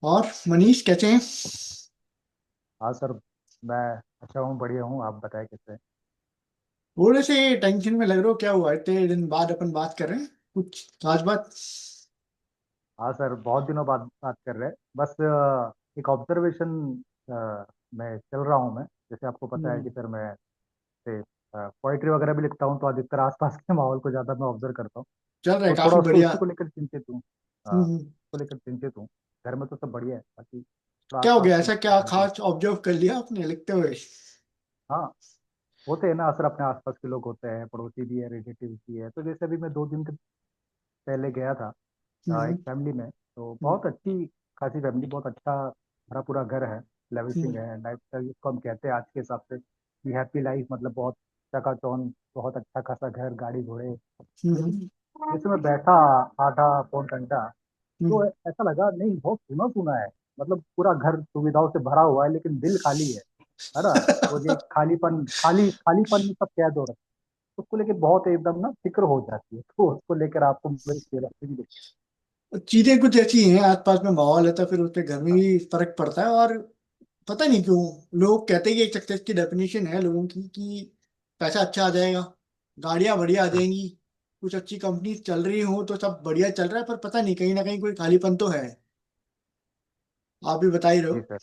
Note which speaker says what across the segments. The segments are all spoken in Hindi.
Speaker 1: और मनीष कैसे हैं?
Speaker 2: हाँ सर। मैं अच्छा हूँ, बढ़िया हूँ। आप बताएं कैसे हैं?
Speaker 1: थोड़े से टेंशन में लग रहे हो, क्या हुआ? इतने दिन बाद अपन बात कर रहे हैं, कुछ खास बात?
Speaker 2: हाँ सर, बहुत दिनों बाद बात कर रहे हैं। बस एक ऑब्जर्वेशन मैं चल रहा हूँ मैं। जैसे आपको पता है
Speaker 1: हम्म,
Speaker 2: कि सर मैं से पोइट्री वगैरह भी लिखता हूँ, तो अधिकतर आसपास के माहौल को ज़्यादा मैं ऑब्जर्व करता हूँ।
Speaker 1: चल रहा है
Speaker 2: तो थोड़ा
Speaker 1: काफी
Speaker 2: उसको
Speaker 1: बढ़िया।
Speaker 2: उसी को लेकर चिंतित हूँ।
Speaker 1: हम्म,
Speaker 2: उसको लेकर चिंतित हूँ। घर में तो सब बढ़िया है, बाकी थोड़ा
Speaker 1: क्या हो
Speaker 2: आसपास
Speaker 1: गया?
Speaker 2: की
Speaker 1: ऐसा क्या
Speaker 2: घर की।
Speaker 1: खास ऑब्जर्व कर लिया आपने लिखते हुए?
Speaker 2: हाँ, होते हैं ना असर, अपने आसपास के लोग होते हैं, पड़ोसी भी है, रिलेटिव भी है। तो जैसे अभी मैं 2 दिन के पहले गया था एक
Speaker 1: हम्म,
Speaker 2: फैमिली में। तो
Speaker 1: हम्म,
Speaker 2: बहुत अच्छी खासी फैमिली, बहुत अच्छा भरा पूरा घर है।
Speaker 1: हम्म,
Speaker 2: लेविशिंग है, लाइफ स्टाइल जिसको हम कहते हैं आज के हिसाब से कि हैप्पी लाइफ, मतलब बहुत चकाचौंध, बहुत अच्छा खासा घर, गाड़ी घोड़े।
Speaker 1: हम्म,
Speaker 2: लेकिन जैसे मैं बैठा आधा पौन घंटा, तो
Speaker 1: हम्म।
Speaker 2: ऐसा लगा नहीं, बहुत सुना सुना है। मतलब पूरा घर सुविधाओं से भरा हुआ है, लेकिन दिल खाली है ना। वो जो एक खालीपन, खालीपन में सब कैद हो रखा है। उसको लेके बहुत एकदम ना फिक्र हो जाती है। तो उसको लेकर आपको मेरी फिर
Speaker 1: चीजें कुछ ऐसी हैं, आसपास में माहौल है तो फिर उसके घर में भी फर्क पड़ता है। और पता नहीं क्यों लोग कहते हैं कि सक्सेस की डेफिनेशन है लोगों की कि पैसा अच्छा आ जाएगा, गाड़ियां बढ़िया आ जाएंगी, कुछ अच्छी कंपनी चल रही हो तो सब बढ़िया चल रहा है। पर पता नहीं, कहीं ना कहीं कोई खालीपन तो है। आप भी बता ही रहे हो।
Speaker 2: जी सर।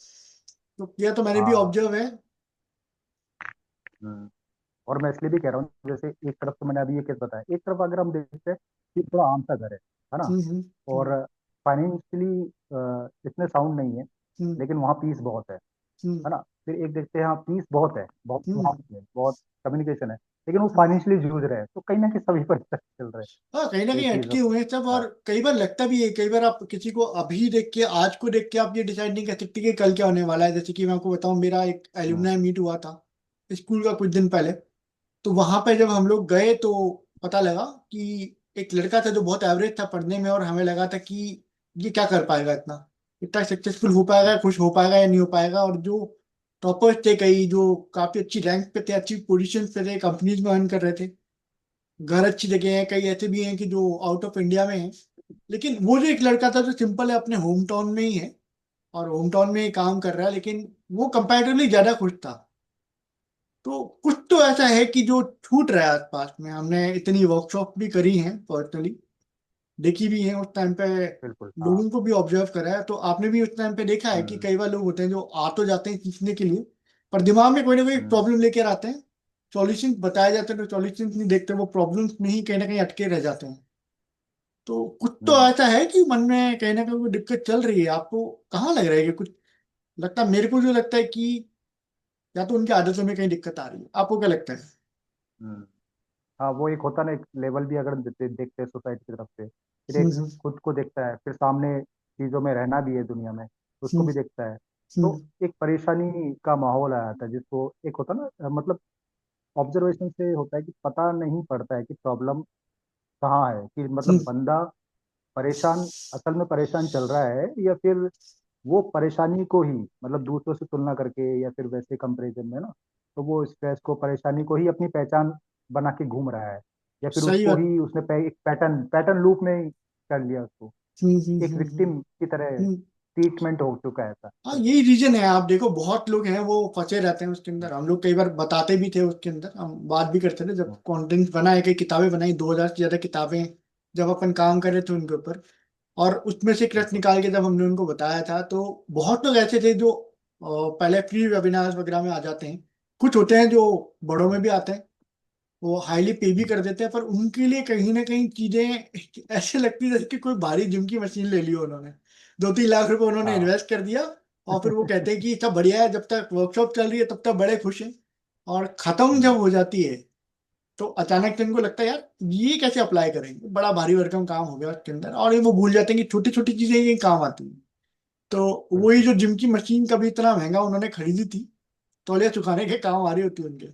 Speaker 1: तो किया तो मैंने भी
Speaker 2: हाँ।
Speaker 1: ऑब्जर्व है।
Speaker 2: हम्म। और मैं इसलिए भी कह रहा हूँ, जैसे एक तरफ तो मैंने अभी ये केस बताया, एक तरफ अगर हम देखते हैं कि थोड़ा आम सा घर है ना।
Speaker 1: हम्म,
Speaker 2: और फाइनेंशियली इतने साउंड नहीं है,
Speaker 1: हम्म,
Speaker 2: लेकिन वहाँ पीस बहुत
Speaker 1: हम्म,
Speaker 2: है ना। फिर एक देखते हैं, हाँ पीस बहुत है, बहुत
Speaker 1: हम्म।
Speaker 2: वहाँ पे बहुत कम्युनिकेशन है, लेकिन वो
Speaker 1: हम्म।
Speaker 2: फाइनेंशियली जूझ रहे हैं। तो कहीं ना कहीं सभी पर effect चल रहे
Speaker 1: हाँ, कहीं ना
Speaker 2: हैं। ये
Speaker 1: कहीं
Speaker 2: चीज
Speaker 1: अटके हुए हैं सब। और
Speaker 2: हाँ।
Speaker 1: कई बार लगता भी है, कई बार आप किसी को अभी देख के, आज को देख के आप ये डिसाइड नहीं कर सकते कि कल क्या होने वाला है। जैसे कि मैं आपको बताऊं, मेरा एक
Speaker 2: हम्म।
Speaker 1: एलुमनाई मीट हुआ था स्कूल का कुछ दिन पहले। तो वहां पे जब हम लोग गए तो पता लगा कि एक लड़का था जो बहुत एवरेज था पढ़ने में, और हमें लगा था कि ये क्या कर पाएगा, इतना इतना सक्सेसफुल हो पाएगा, खुश हो पाएगा या नहीं हो पाएगा। और जो टॉपर्स थे, कई जो काफी अच्छी रैंक पे थे, अच्छी पोजीशन पे थे, कंपनीज में अर्न कर रहे थे, घर अच्छी जगह है, कई ऐसे भी हैं कि जो आउट ऑफ इंडिया में हैं। लेकिन वो जो एक लड़का था जो सिंपल है, अपने होम टाउन में ही है और होम टाउन में ही काम कर रहा है, लेकिन वो कंपैरेटिवली ज्यादा खुश था। तो कुछ तो ऐसा है कि जो छूट रहा है आसपास में। हमने इतनी वर्कशॉप भी करी हैं, पर्सनली देखी भी है उस टाइम पे,
Speaker 2: बिल्कुल हाँ।
Speaker 1: लोगों को भी ऑब्जर्व करा है। तो आपने भी उस टाइम पे देखा है कि
Speaker 2: हम्म।
Speaker 1: कई बार लोग होते हैं जो आ तो जाते हैं सीखने के लिए, पर दिमाग में कोई ना कोई
Speaker 2: हम्म।
Speaker 1: प्रॉब्लम लेकर आते हैं। सॉल्यूशन बताए जाते हैं तो सॉल्यूशन नहीं देखते, वो प्रॉब्लम्स में ही कहीं ना कहीं अटके रह जाते हैं। तो कुछ तो
Speaker 2: हम्म।
Speaker 1: ऐसा है कि मन में कहीं ना कहीं कोई दिक्कत चल रही है। आपको कहाँ लग रहा है कि कुछ लगता है? मेरे को जो लगता है कि या तो उनकी आदतों में कहीं दिक्कत आ रही है। आपको क्या लगता है?
Speaker 2: हम्म। हाँ, वो एक होता ना, एक लेवल भी अगर देखते हैं सोसाइटी की तरफ से, फिर
Speaker 1: हम्म,
Speaker 2: एक खुद को देखता है, फिर सामने चीजों में रहना भी है दुनिया में, तो उसको
Speaker 1: हम्म,
Speaker 2: भी देखता है। तो
Speaker 1: हम्म,
Speaker 2: एक परेशानी का माहौल आ जाता है, जिसको एक होता ना मतलब ऑब्जर्वेशन से होता है कि पता नहीं पड़ता है कि प्रॉब्लम कहाँ है, कि
Speaker 1: हम्म,
Speaker 2: मतलब बंदा परेशान, असल में परेशान चल रहा है, या फिर वो परेशानी को ही मतलब दूसरों से तुलना करके या फिर वैसे कंपैरिजन में ना, तो वो स्ट्रेस को, परेशानी को ही अपनी पहचान बना के घूम रहा है, या फिर
Speaker 1: सही
Speaker 2: उसको
Speaker 1: बात।
Speaker 2: ही उसने एक पैटर्न पैटर्न लूप में ही कर लिया उसको।
Speaker 1: हम्म, हम्म,
Speaker 2: एक विक्टिम की तरह
Speaker 1: हम्म।
Speaker 2: ट्रीटमेंट हो चुका है ऐसा
Speaker 1: हाँ,
Speaker 2: सर।
Speaker 1: यही रीजन है। आप देखो, बहुत लोग हैं वो फंसे रहते हैं उसके अंदर। हम लोग कई बार बताते भी थे, उसके अंदर हम बात भी करते थे जब कंटेंट बनाए, कई किताबें बनाई, 2000 से ज्यादा किताबें जब अपन काम कर रहे थे उनके ऊपर। और उसमें से क्रच
Speaker 2: बिल्कुल।
Speaker 1: निकाल के जब हमने उनको बताया था, तो बहुत लोग ऐसे थे जो पहले फ्री वेबिनार्स वगैरह में आ जाते हैं। कुछ होते हैं जो बड़ों में भी आते हैं, वो हाईली पे भी कर देते हैं, पर उनके लिए कहीं ना कहीं चीजें ऐसे लगती है जैसे कि कोई भारी जिम की मशीन ले ली हो उन्होंने। 2-3 लाख रुपए उन्होंने
Speaker 2: हाँ।
Speaker 1: इन्वेस्ट कर दिया, और फिर वो कहते हैं कि सब बढ़िया है, जब तक वर्कशॉप चल रही है तब तक बड़े खुश हैं। और खत्म
Speaker 2: हम्म।
Speaker 1: जब हो जाती है तो अचानक से इनको लगता है, यार ये कैसे अप्लाई करेंगे, बड़ा भारी भरकम काम हो गया उसके अंदर। और ये वो भूल जाते हैं कि छोटी छोटी चीजें ये काम आती हैं। तो वही
Speaker 2: बिल्कुल।
Speaker 1: जो जिम की मशीन कभी इतना महंगा उन्होंने खरीदी थी, तौलिया चुकाने के काम आ रही होती है उनके।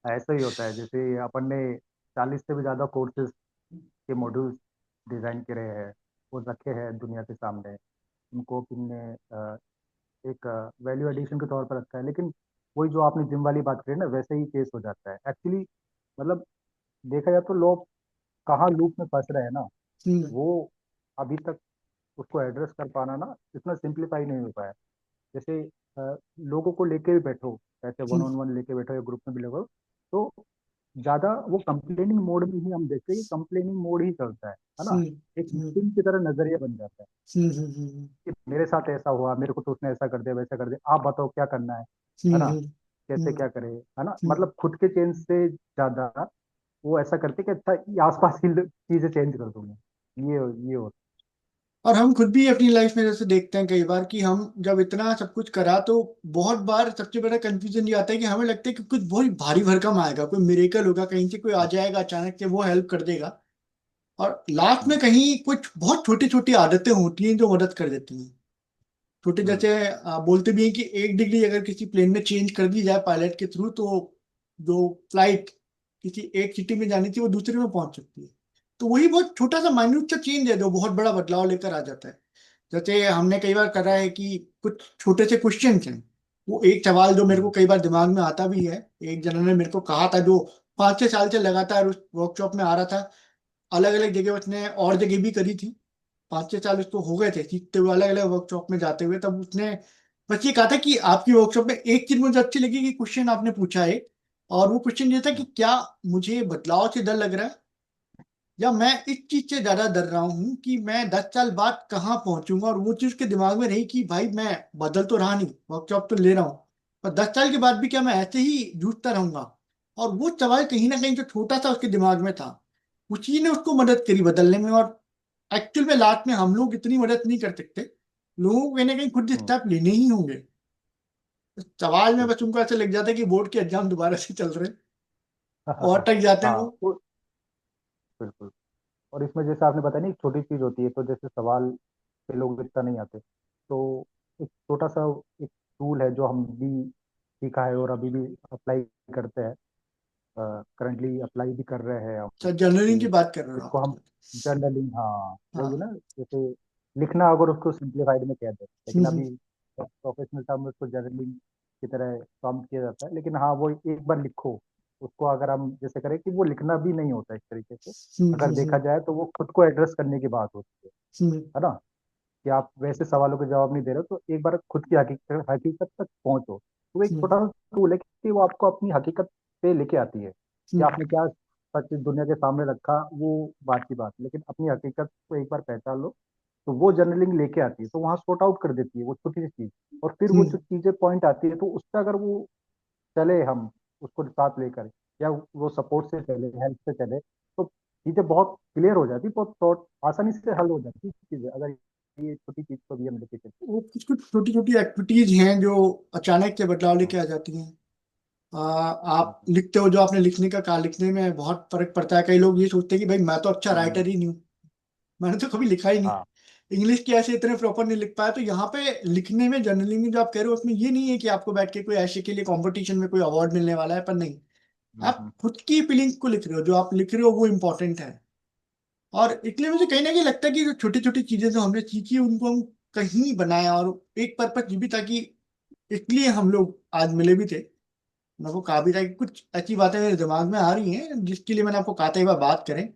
Speaker 2: ऐसा ही होता है, जैसे अपन ने 40 से भी ज़्यादा कोर्सेज के मॉड्यूल्स डिज़ाइन करे हैं, वो रखे हैं दुनिया के सामने। उनको हमने एक वैल्यू एडिशन के तौर पर रखा है, लेकिन वही जो आपने जिम वाली बात करी ना, वैसे ही केस हो जाता है एक्चुअली। मतलब देखा जाए तो लोग कहाँ लूप में फंस रहे हैं ना,
Speaker 1: हम्म,
Speaker 2: वो अभी तक उसको एड्रेस कर पाना ना इतना सिंप्लीफाई नहीं हो पाया। जैसे लोगों को लेके भी बैठो, ऐसे वन
Speaker 1: हम्म
Speaker 2: ऑन वन लेके बैठो या ग्रुप में भी लगो, तो ज्यादा वो कंप्लेनिंग मोड में ही हम देखते हैं कि कंप्लेनिंग मोड ही चलता है ना।
Speaker 1: हम्म
Speaker 2: एक
Speaker 1: हम्म
Speaker 2: विक्टिम की तरह नजरिया बन जाता है
Speaker 1: हम्म
Speaker 2: कि मेरे साथ ऐसा हुआ, मेरे को तो उसने ऐसा कर दिया, वैसा कर दिया, आप बताओ क्या करना है ना,
Speaker 1: हम्म
Speaker 2: कैसे
Speaker 1: हम्म
Speaker 2: क्या करे, है ना।
Speaker 1: हम्म।
Speaker 2: मतलब खुद के चेंज से ज्यादा वो ऐसा करते कि अच्छा ये आसपास की चीजें चेंज कर दूंगा, ये हो।
Speaker 1: और हम खुद भी अपनी लाइफ में जैसे देखते हैं कई बार कि हम जब इतना सब कुछ करा तो बहुत बार सबसे बड़ा कंफ्यूजन ये आता है कि हमें लगता है कि कुछ बहुत भारी भरकम आएगा, कोई मिरेकल होगा, कहीं से कोई आ जाएगा अचानक से वो हेल्प कर देगा। और लास्ट में
Speaker 2: हम्म
Speaker 1: कहीं कुछ बहुत छोटी छोटी आदतें होती हैं जो मदद कर देती हैं। छोटे
Speaker 2: हम्म
Speaker 1: जैसे बोलते भी हैं कि 1 डिग्री अगर किसी प्लेन में चेंज कर दी जाए पायलट के थ्रू तो जो फ्लाइट किसी एक सिटी में जानी थी वो दूसरे में पहुंच सकती है। तो वही बहुत छोटा सा माइन्यूट सा चेंज है जो बहुत बड़ा बदलाव लेकर आ जाता है। जैसे हमने कई बार करा है कि कुछ छोटे से क्वेश्चन हैं, वो एक सवाल जो मेरे को
Speaker 2: हम्म
Speaker 1: कई बार दिमाग में आता भी है, एक जना ने मेरे को कहा था जो 5 6 साल से लगातार उस वर्कशॉप में आ रहा था। अलग अलग जगह उसने और जगह भी करी थी, 5 6 साल उसको हो गए थे सीखते हुए अलग अलग वर्कशॉप में जाते हुए। तब उसने बस ये कहा था कि आपकी वर्कशॉप में एक चीज मुझे अच्छी लगी कि क्वेश्चन आपने पूछा है, और वो क्वेश्चन ये था कि
Speaker 2: हम्म
Speaker 1: क्या मुझे बदलाव से डर लग रहा है या मैं इस चीज से ज्यादा डर रहा हूँ कि मैं 10 साल बाद कहाँ पहुंचूंगा। और वो चीज उसके दिमाग में रही कि भाई मैं बदल तो रहा नहीं, वर्कशॉप तो ले रहा हूँ, पर 10 साल के बाद भी क्या मैं ऐसे ही जूझता रहूंगा। और वो सवाल कहीं ना कहीं जो छोटा सा उसके दिमाग में था उसी ने उसको मदद करी बदलने में। और एक्चुअल में लास्ट में हम लोग इतनी मदद नहीं कर सकते, लोगों को कहीं ना कहीं खुद
Speaker 2: हम्म,
Speaker 1: स्टेप लेने ही होंगे। सवाल में बस
Speaker 2: बिल्कुल।
Speaker 1: उनको ऐसे लग जाता है कि बोर्ड के एग्जाम दोबारा से चल रहे हैं और अटक जाते हैं
Speaker 2: हाँ
Speaker 1: वो।
Speaker 2: बिल्कुल। और इसमें जैसे आपने बताया ना एक छोटी चीज होती है, तो जैसे सवाल पे लोग इतना नहीं आते, तो एक छोटा सा एक टूल है जो हम भी सीखा है और अभी भी अप्लाई करते हैं, करंटली अप्लाई भी कर रहे हैं हम,
Speaker 1: अच्छा, जर्नलिंग की
Speaker 2: कि
Speaker 1: बात कर रहे हो
Speaker 2: इसको
Speaker 1: आप
Speaker 2: हम
Speaker 1: तो।
Speaker 2: जर्नलिंग, हाँ वही है
Speaker 1: हाँ।
Speaker 2: ना। जैसे लिखना अगर उसको सिंप्लीफाइड में कह दे, लेकिन
Speaker 1: हम्म
Speaker 2: अभी प्रोफेशनल टर्म में उसको जर्नलिंग की तरह काम किया जाता है। लेकिन हाँ वो एक बार लिखो, उसको अगर हम जैसे करें कि वो लिखना भी नहीं होता एक तरीके से,
Speaker 1: हम्म
Speaker 2: अगर
Speaker 1: हम्म
Speaker 2: देखा जाए तो वो खुद को एड्रेस करने की बात होती
Speaker 1: हम्म
Speaker 2: है ना। कि आप वैसे सवालों के जवाब नहीं दे रहे हो, तो एक बार खुद की हकीकत हकीकत तक पहुंचो। तो एक
Speaker 1: हम्म
Speaker 2: छोटा सा टूल है कि वो आपको अपनी हकीकत पे लेके आती है कि
Speaker 1: हम्म
Speaker 2: आपने क्या सच दुनिया के सामने रखा, वो बात की बात है। लेकिन अपनी हकीकत को एक बार पहचान लो, तो वो जर्नलिंग लेके आती है, तो वहां सॉर्ट आउट कर देती है वो छोटी सी चीज। और फिर वो जो
Speaker 1: हम्म
Speaker 2: चीजें पॉइंट आती है, तो उससे अगर वो चले, हम उसको साथ लेकर, या वो सपोर्ट से चले, हेल्प से चले, तो चीजें बहुत क्लियर हो जाती, बहुत शॉर्ट आसानी से हल हो जाती चीजें, अगर ये छोटी चीज को भी हम लेके चलते
Speaker 1: वो कुछ कुछ छोटी छोटी एक्टिविटीज हैं जो अचानक से बदलाव
Speaker 2: हैं।
Speaker 1: लेके आ जाती हैं। आप
Speaker 2: हम्म,
Speaker 1: लिखते हो, जो आपने लिखने का कहा, लिखने में बहुत फर्क पड़ता है। कई लोग ये सोचते हैं कि भाई मैं तो अच्छा
Speaker 2: हम्म,
Speaker 1: राइटर ही नहीं हूँ, मैंने तो कभी लिखा ही नहीं,
Speaker 2: हाँ
Speaker 1: इंग्लिश की ऐसे इतने प्रॉपर नहीं लिख पाया। तो यहाँ पे लिखने में, जर्नलिंग में जो आप कह रहे हो उसमें ये नहीं है कि आपको बैठ के कोई ऐसे के लिए कंपटीशन में कोई अवार्ड मिलने वाला है, पर नहीं, आप
Speaker 2: हम्म,
Speaker 1: खुद की फीलिंग्स को लिख रहे हो, जो आप लिख रहे हो वो इम्पोर्टेंट है। और इसलिए मुझे कहीं ना कहीं लगता है कि जो छोटी छोटी चीजें जो हमने सीखी उनको हम कहीं बनाया, और एक पर्पज ये भी था कि इसलिए हम लोग आज मिले भी थे। मेरे को कहा भी था कि कुछ अच्छी बातें मेरे दिमाग में आ रही हैं जिसके लिए मैंने आपको कहा था एक बार बात करें,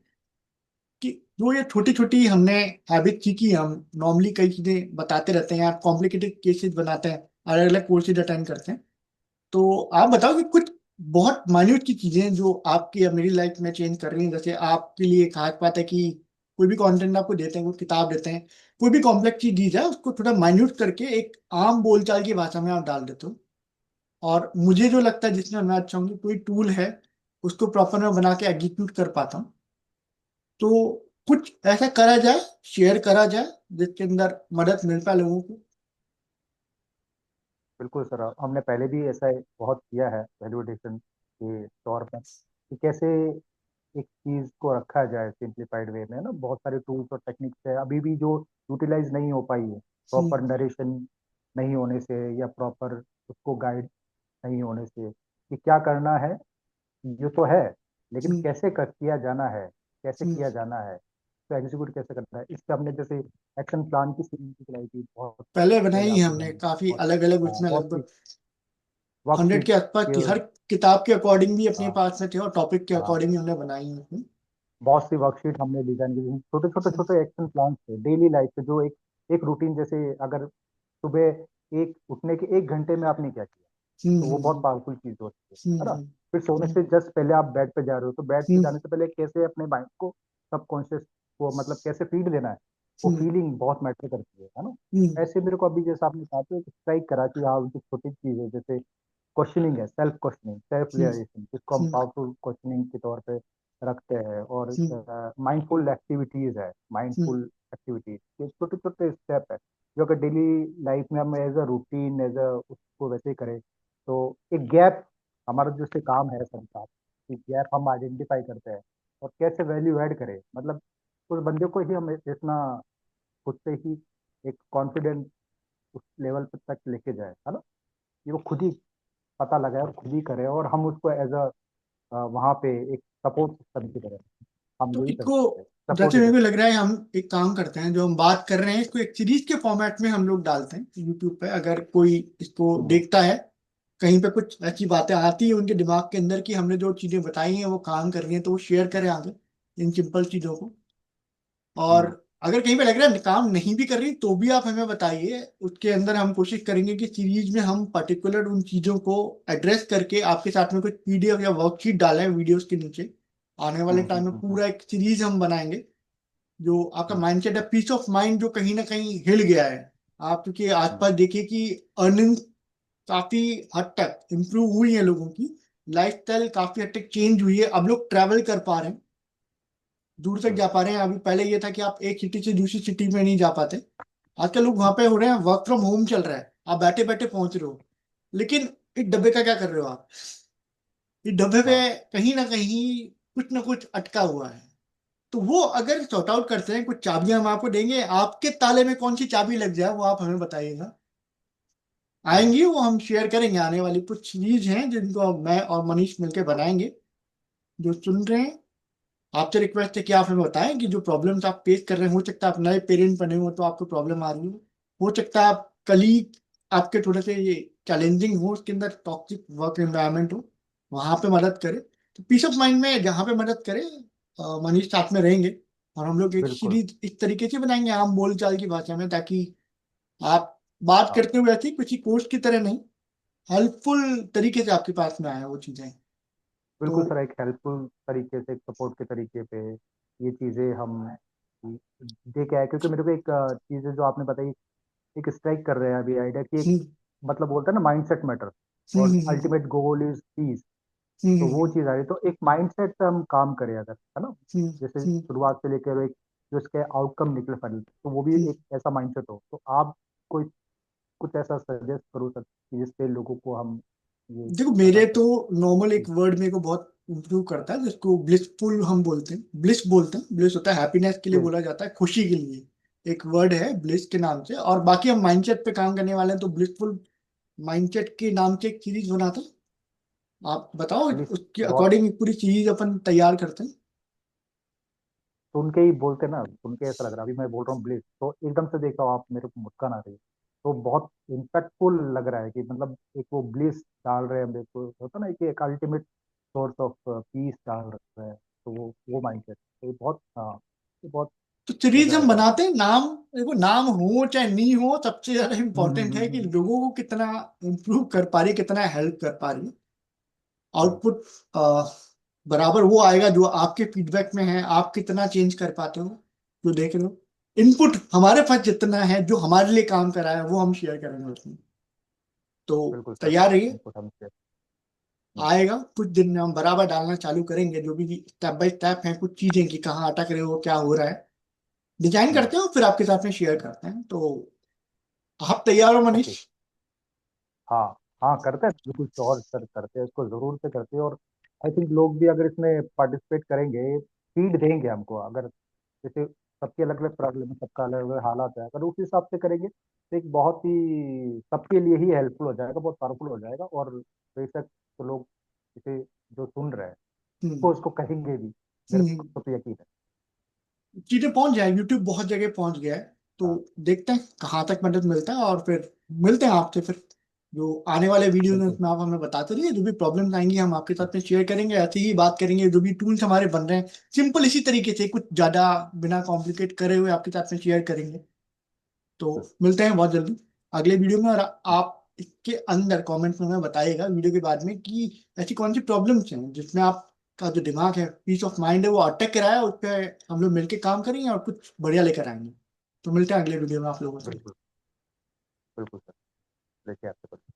Speaker 1: कि जो ये छोटी छोटी हमने हैबिट सीखी है। हम नॉर्मली कई चीजें बताते रहते हैं, आप कॉम्प्लिकेटेड केसेस बनाते हैं, अलग अलग कोर्सेज अटेंड करते हैं। तो आप बताओ कि कुछ बहुत माइन्यूट की चीजें जो आपकी या मेरी लाइफ में चेंज कर रही हैं। जैसे आपके लिए खास बात है कि कोई भी कंटेंट आपको देते हैं, कोई किताब देते हैं, कोई भी कॉम्प्लेक्स चीज दी जाए उसको थोड़ा माइन्यूट करके एक आम बोलचाल की भाषा में आप डाल देते हो। और मुझे जो लगता है जिसमें मैं अच्छा हूँ कि कोई टूल है उसको प्रॉपर में बना के एग्जीक्यूट कर पाता हूँ। तो कुछ ऐसा करा जाए, शेयर करा जाए जिसके अंदर मदद मिल पाए लोगों को।
Speaker 2: बिल्कुल सर, हमने पहले भी ऐसा बहुत किया है वैल्यू एडिशन के तौर पर, कि कैसे एक चीज को रखा जाए सिंप्लीफाइड वे में, ना बहुत सारे टूल्स और टेक्निक्स है अभी भी जो यूटिलाइज नहीं हो पाई है, प्रॉपर
Speaker 1: हम्म
Speaker 2: नरेशन नहीं होने से, या प्रॉपर उसको गाइड नहीं होने से, कि क्या करना है, ये तो है, लेकिन
Speaker 1: हम्म
Speaker 2: कैसे कर किया जाना है, कैसे
Speaker 1: हम्म।
Speaker 2: किया जाना है, तो एग्जीक्यूट कैसे करना है। इस पे हमने जैसे एक्शन प्लान की सीरीज चलाई थी बहुत
Speaker 1: पहले
Speaker 2: पहले,
Speaker 1: बनाई है
Speaker 2: आपको
Speaker 1: हमने
Speaker 2: ध्यान है,
Speaker 1: काफी
Speaker 2: बहुत
Speaker 1: अलग अलग,
Speaker 2: हाँ,
Speaker 1: उसमें
Speaker 2: बहुत सी
Speaker 1: लगभग 100
Speaker 2: वर्कशीट
Speaker 1: के आसपास
Speaker 2: के,
Speaker 1: थी, हर किताब के अकॉर्डिंग भी अपने
Speaker 2: हाँ
Speaker 1: पास में थे और टॉपिक के
Speaker 2: हाँ,
Speaker 1: अकॉर्डिंग भी हमने बनाई है।
Speaker 2: बहुत सी वर्कशीट हमने डिजाइन की, छोटे छोटे छोटे एक्शन प्लान थे डेली लाइफ के, जो एक एक रूटीन, जैसे अगर सुबह एक उठने के 1 घंटे में आपने क्या किया,
Speaker 1: हम्म
Speaker 2: तो वो बहुत
Speaker 1: हम्म
Speaker 2: पावरफुल चीज होती है ना।
Speaker 1: हम्म
Speaker 2: फिर सोने
Speaker 1: हम्म
Speaker 2: से जस्ट पहले आप बेड पे जा रहे हो, तो बेड पे
Speaker 1: हम्म
Speaker 2: जाने से पहले कैसे अपने माइंड को सबकॉन्शियस को मतलब कैसे फीड देना है, वो
Speaker 1: हम्म
Speaker 2: फीलिंग बहुत मैटर करती है ना।
Speaker 1: हम्म
Speaker 2: ऐसे मेरे को अभी जैसे आपने कहा तो एक स्ट्राइक करा कि हाँ, जो छोटी चीज है जैसे क्वेश्चनिंग है, सेल्फ क्वेश्चनिंग, सेल्फ
Speaker 1: हम्म
Speaker 2: रियलाइजेशन, जिसको हम
Speaker 1: हम्म
Speaker 2: पावरफुल क्वेश्चनिंग के तौर पे रखते हैं, और
Speaker 1: हम्म
Speaker 2: माइंडफुल एक्टिविटीज है,
Speaker 1: हम्म
Speaker 2: माइंडफुल एक्टिविटीज, ये छोटे छोटे स्टेप है जो अगर डेली लाइफ में हम as a routine, as a उसको वैसे करें, तो एक गैप, हमारा जो से काम है संसार, कि गैप हम आइडेंटिफाई करते हैं और कैसे वैल्यू ऐड करें, मतलब उस बंदे को ही हम इतना खुद से ही एक कॉन्फिडेंस उस लेवल तक लेके जाए, है ना, कि वो खुद ही पता लगाए और खुद ही करे, और हम उसको एज अ वहाँ पे एक सपोर्ट सिस्टम की तरह हम
Speaker 1: तो
Speaker 2: यही कर
Speaker 1: इसको,
Speaker 2: सकते हैं, सपोर्ट
Speaker 1: जैसे
Speaker 2: ही
Speaker 1: मेरे
Speaker 2: कर
Speaker 1: को
Speaker 2: सकते
Speaker 1: लग रहा है हम एक काम करते हैं, जो हम बात कर रहे हैं इसको एक सीरीज के फॉर्मेट में हम लोग डालते हैं यूट्यूब पे। अगर कोई इसको
Speaker 2: हैं।
Speaker 1: देखता है, कहीं पे कुछ ऐसी बातें आती है उनके दिमाग के अंदर कि हमने जो चीजें बताई हैं वो काम कर रही हैं, तो वो शेयर करें आगे इन सिंपल चीजों को। और
Speaker 2: हम्म,
Speaker 1: अगर कहीं पे लग रहा है काम नहीं भी कर रही तो भी आप हमें बताइए, उसके अंदर हम कोशिश करेंगे कि सीरीज में हम पर्टिकुलर उन चीजों को एड्रेस करके आपके साथ में कुछ पीडीएफ या वर्कशीट डालें वीडियोस के नीचे। आने वाले
Speaker 2: हम्म,
Speaker 1: टाइम में
Speaker 2: हम्म,
Speaker 1: पूरा एक सीरीज हम बनाएंगे, जो आपका
Speaker 2: हम्म,
Speaker 1: माइंडसेट है, पीस ऑफ माइंड जो कहीं ना कहीं हिल गया है। आप क्योंकि
Speaker 2: हम्म,
Speaker 1: आसपास देखिए कि अर्निंग काफी हद तक इम्प्रूव हुई है लोगों की, लाइफस्टाइल काफी हद तक चेंज हुई है, अब लोग ट्रैवल कर पा रहे हैं, दूर तक
Speaker 2: हम्म,
Speaker 1: जा पा रहे हैं। अभी पहले ये था कि आप एक सिटी से दूसरी सिटी में नहीं जा पाते, आजकल लोग वहां पे हो रहे हैं, वर्क फ्रॉम होम चल रहा है, आप बैठे बैठे पहुंच रहे हो। लेकिन इस डब्बे का क्या कर रहे हो आप? इस डब्बे पे
Speaker 2: हाँ,
Speaker 1: कहीं ना कुछ अटका हुआ है। तो वो अगर सॉर्ट आउट करते हैं, कुछ चाबियां हम आपको देंगे, आपके ताले में कौन सी चाबी लग जाए वो आप हमें बताइएगा।
Speaker 2: हम्म,
Speaker 1: आएंगी वो हम शेयर करेंगे, आने वाली कुछ सीरीज हैं जिनको मैं और मनीष मिलकर बनाएंगे। जो सुन रहे हैं, आपसे रिक्वेस्ट है कि आप हमें बताएं कि जो प्रॉब्लम्स आप फेस कर रहे हैं, हो सकता है आप नए पेरेंट बने हो तो आपको प्रॉब्लम आ रही हो सकता है आप कलीग आपके थोड़े से ये चैलेंजिंग हो, उसके अंदर टॉक्सिक वर्क एनवायरनमेंट हो, वहां पे मदद करें। तो पीस ऑफ माइंड में जहाँ पे मदद करें, मनीष साथ में रहेंगे। और हम लोग एक
Speaker 2: बिल्कुल,
Speaker 1: सीरीज इस तरीके से बनाएंगे आम बोलचाल की भाषा में, ताकि आप बात
Speaker 2: हाँ,
Speaker 1: करते हुए ऐसी किसी कोर्स की तरह नहीं, हेल्पफुल तरीके से आपके पास में आए वो चीजें। तो
Speaker 2: बिल्कुल सर, एक हेल्पफुल तरीके से, एक सपोर्ट के तरीके पे ये चीज़ें हम दे के आए, क्योंकि मेरे को एक चीज़ है जो आपने बताई, एक स्ट्राइक कर रहे हैं अभी आइडिया की, एक
Speaker 1: हम्म
Speaker 2: मतलब बोलते हैं ना, माइंडसेट मैटर,
Speaker 1: हम्म
Speaker 2: और
Speaker 1: हम्म
Speaker 2: अल्टीमेट गोल इज पीस। तो वो
Speaker 1: हम्म
Speaker 2: चीज़ आ रही, तो एक माइंडसेट पे हम काम करें अगर, है ना,
Speaker 1: हम्म
Speaker 2: जैसे
Speaker 1: हम्म
Speaker 2: शुरुआत से लेकर एक जो इसके आउटकम निकले फाइनल, तो वो भी
Speaker 1: हम्म।
Speaker 2: एक ऐसा माइंडसेट हो, तो आप कोई कुछ ऐसा सजेस्ट करो सर कि जिससे लोगों को हम ये
Speaker 1: देखो,
Speaker 2: बता
Speaker 1: मेरे तो
Speaker 2: सकते
Speaker 1: नॉर्मल एक
Speaker 2: हैं।
Speaker 1: वर्ड मेरे को बहुत इम्प्रूव करता है, जिसको ब्लिसफुल हम बोलते हैं, ब्लिस बोलते हैं। ब्लिस होता है हैप्पीनेस के लिए
Speaker 2: प्लीज।
Speaker 1: बोला जाता है, खुशी के लिए एक वर्ड है ब्लिस के नाम से। और बाकी हम माइंडसेट पे काम करने वाले हैं, तो ब्लिसफुल माइंडसेट के नाम से एक सीरीज बनाते हैं। आप बताओ,
Speaker 2: प्लीज,
Speaker 1: उसके
Speaker 2: बहुत
Speaker 1: अकॉर्डिंग एक पूरी सीरीज अपन तैयार करते हैं।
Speaker 2: सुन के ही बोलते ना, सुन के ऐसा लग रहा है, अभी मैं बोल रहा हूँ ब्लिस, तो एकदम से देखा हो आप, मेरे को मुस्कान आ रही है, तो बहुत इम्पैक्टफुल लग रहा है कि मतलब एक वो ब्लिस डाल रहे हैं मेरे को, होता ना कि एक अल्टीमेट सोर्स ऑफ पीस डाल रहे हैं, तो वो माइंडसेट, तो ये बहुत, हाँ, ये बहुत
Speaker 1: तो सीरीज
Speaker 2: मजा
Speaker 1: हम
Speaker 2: आएगा मतलब।
Speaker 1: बनाते हैं, नाम देखो, नाम हो चाहे नहीं हो, सबसे ज्यादा
Speaker 2: हम्म,
Speaker 1: इंपॉर्टेंट है कि लोगों को कितना इम्प्रूव कर पा रही है, कितना हेल्प कर पा रही है।
Speaker 2: हम्म,
Speaker 1: आउटपुट बराबर वो आएगा जो आपके फीडबैक में है, आप कितना चेंज कर पाते हो जो देख लो। इनपुट हमारे पास जितना है, जो हमारे लिए काम करा है वो हम शेयर करेंगे उसमें। तो
Speaker 2: बिल्कुल सर,
Speaker 1: तैयार रहिए,
Speaker 2: इनको हम से।
Speaker 1: आएगा कुछ दिन में हम बराबर डालना चालू करेंगे, जो भी स्टेप बाय स्टेप है, कुछ चीजें कि कहाँ अटक रहे हो, क्या हो रहा है, डिजाइन करते हो, फिर आपके साथ में शेयर करते हैं। तो आप तैयार हो मनीष?
Speaker 2: ओके, हाँ, हाँ, करते हैं बिल्कुल श्योर सर, करते हैं इसको, जरूर से करते हैं, और आई थिंक लोग भी अगर इसमें पार्टिसिपेट करेंगे, फीड देंगे हमको, अगर जैसे सबकी अलग अलग प्रॉब्लम है, सबका अलग अलग हालात है, अगर उस हिसाब से करेंगे तो एक बहुत ही सबके लिए ही हेल्पफुल हो जाएगा, बहुत पावरफुल हो जाएगा, और बेशक तो लोग इसे जो सुन रहे हैं
Speaker 1: हम्म
Speaker 2: वो इसको कहेंगे भी, मेरे
Speaker 1: हम्म
Speaker 2: को तो यकीन है।
Speaker 1: चीजें पहुंच जाए, यूट्यूब बहुत जगह पहुंच गया है। तो
Speaker 2: हाँ,
Speaker 1: देखते हैं कहाँ तक मदद मिलता है, और फिर मिलते हैं आपसे फिर जो आने वाले वीडियो में,
Speaker 2: बिल्कुल
Speaker 1: उसमें आप हमें बताते रहिए, जो भी प्रॉब्लम्स आएंगी हम आपके
Speaker 2: सर।
Speaker 1: साथ में शेयर करेंगे, ऐसे ही बात करेंगे, जो भी टूल्स हमारे बन रहे हैं सिंपल इसी तरीके से, कुछ ज्यादा बिना कॉम्प्लिकेट करे हुए आपके साथ में शेयर करेंगे। तो मिलते हैं बहुत जल्दी अगले वीडियो में। और आप इसके अंदर कमेंट्स में हमें बताइएगा वीडियो के बाद में कि ऐसी कौन सी प्रॉब्लम्स हैं जिसमें आपका जो दिमाग है, पीस ऑफ माइंड है, वो अटक के रहा है। उस पर हम लोग मिलकर काम करेंगे और कुछ बढ़िया लेकर आएंगे। तो मिलते हैं अगले वीडियो में आप लोगों से।
Speaker 2: बिल्कुल बिल्कुल सर, लेके आते हैं।